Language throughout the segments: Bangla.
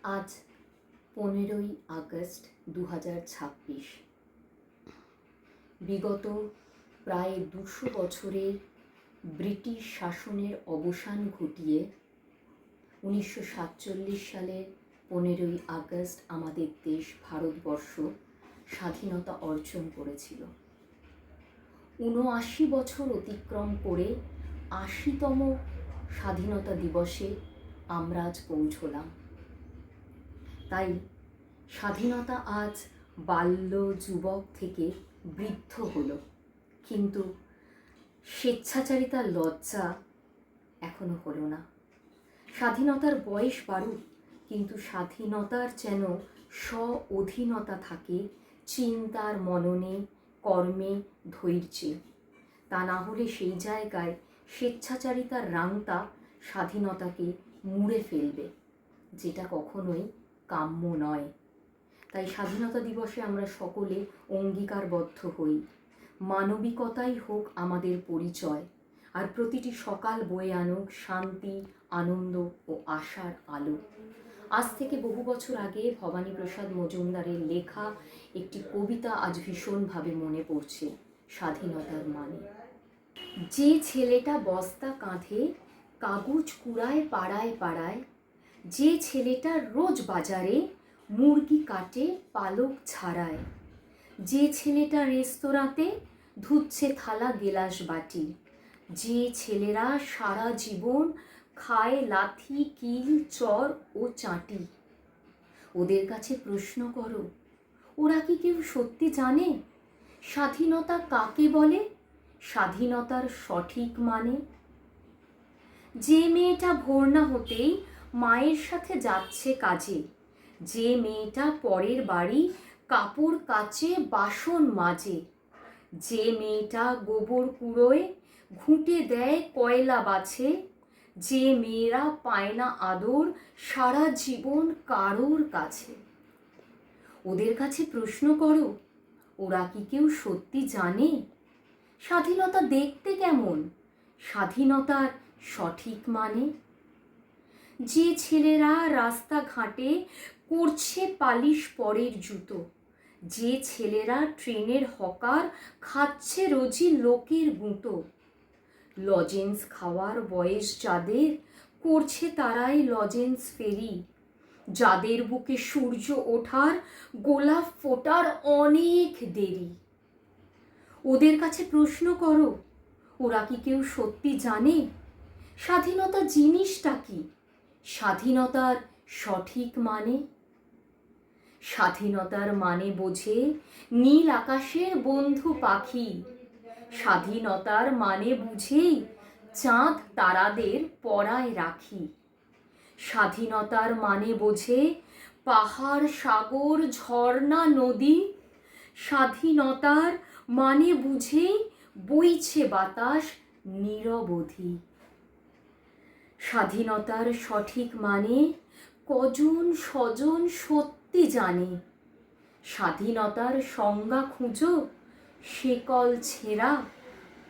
আজ 15ই আগস্ট 2026। বিগত প্রায় 200 বছরের ব্রিটিশ শাসনের অবসান ঘটিয়ে 1947 সালের 15ই আগস্ট আমাদের দেশ ভারতবর্ষ স্বাধীনতা অর্জন করেছিল। 79 বছর অতিক্রম করে 80তম স্বাধীনতা দিবসে আমরা আজ পৌঁছলাম। তাই স্বাধীনতা আজ বাল্য যুবক থেকে বৃদ্ধ হলো, কিন্তু স্বেচ্ছাচারিতার লজ্জা এখনো হলো না। স্বাধীনতার বয়স বাড়ুক, কিন্তু স্বাধীনতার যেন স্ব-অধীনতা থাকে চিন্তার, মননে, কর্মে, ধৈর্যে। তা না হলে সেই জায়গায় স্বেচ্ছাচারিতার রাংতা স্বাধীনতাকে মুড়ে ফেলবে, যেটা কখনোই কাম্য নয়। তাই স্বাধীনতা দিবসে আমরা সকলে অঙ্গীকারবদ্ধ হই, মানবিকতাই হোক আমাদের পরিচয়, আর প্রতিটি সকাল বয়ে আনুক শান্তি, আনন্দ ও আশার আলো। আজ থেকে বহু বছর আগে ভবানীপ্রসাদ মজুমদারের লেখা একটি কবিতা আজ ভীষণভাবে মনে পড়ছে। স্বাধীনতার মানে: যে ছেলেটা বস্তা কাঁধে কাগজ কুড়ায় পাড়ায় পাড়ায়, যে ছেলেটা রোজ বাজারে মুরগি কাটে পালক ছাড়ায়, যে ছেলেটা রেস্তোরাঁতে ধুচ্ছে থালা গেলাস বাটি, যে ছেলেরা সারা জীবন খায় লাথি, কিল, চর ও চাটি, ওদের কাছে প্রশ্ন করো, ওরা কি কেউ সত্যি জানে স্বাধীনতা কাকে বলে, স্বাধীনতার সঠিক মানে? যে মেয়েটা ভোর না হতেই মায়ের সাথে যাচ্ছে কাজে, যে মেয়েটা পরের বাড়ি কাপড় কাচে বাসন মাজে, যে মেয়েটা গোবর কুড়োয় ঘুঁটে দেয় কয়লা বাছে, যে মেয়েরা পায় না আদর সারা জীবন কারোর কাছে, ওদের কাছে প্রশ্ন করো, ওরা কি কেউ সত্যি জানে স্বাধীনতা দেখতে কেমন, স্বাধীনতার সঠিক মানে? যে ছেলেরা রাস্তাঘাটে করছে পালিশ পরের জুতো, যে ছেলেরা ট্রেনের হকার খাচ্ছে রোজই লোকের গুঁতো, লজেন্স খাওয়ার বয়স যাদের করছে তারাই লজেন্স ফেরি, যাদের বুকে সূর্য ওঠার গোলাপ ফোটার অনেক দেরি, ওদের কাছে প্রশ্ন করো, ওরা কি কেউ সত্যি জানে স্বাধীনতা জিনিসটা কি, স্বাধীনতার সঠিক মানে? স্বাধীনতার মানে বোঝে নীল আকাশের বন্ধু পাখি, স্বাধীনতার মানে বুঝেই চাঁদ তারাদের পরায় রাখি, স্বাধীনতার মানে বোঝে পাহাড়, সাগর, ঝর্ণা, নদী, স্বাধীনতার মানে বুঝেই বইছে বাতাস নিরবধি। স্বাধীনতার সঠিক মানে কজন স্বজন সত্যি জানে, স্বাধীনতার সংজ্ঞা খুঁজো শেকল ছেঁড়া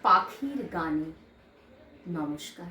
পাখির গানে। নমস্কার।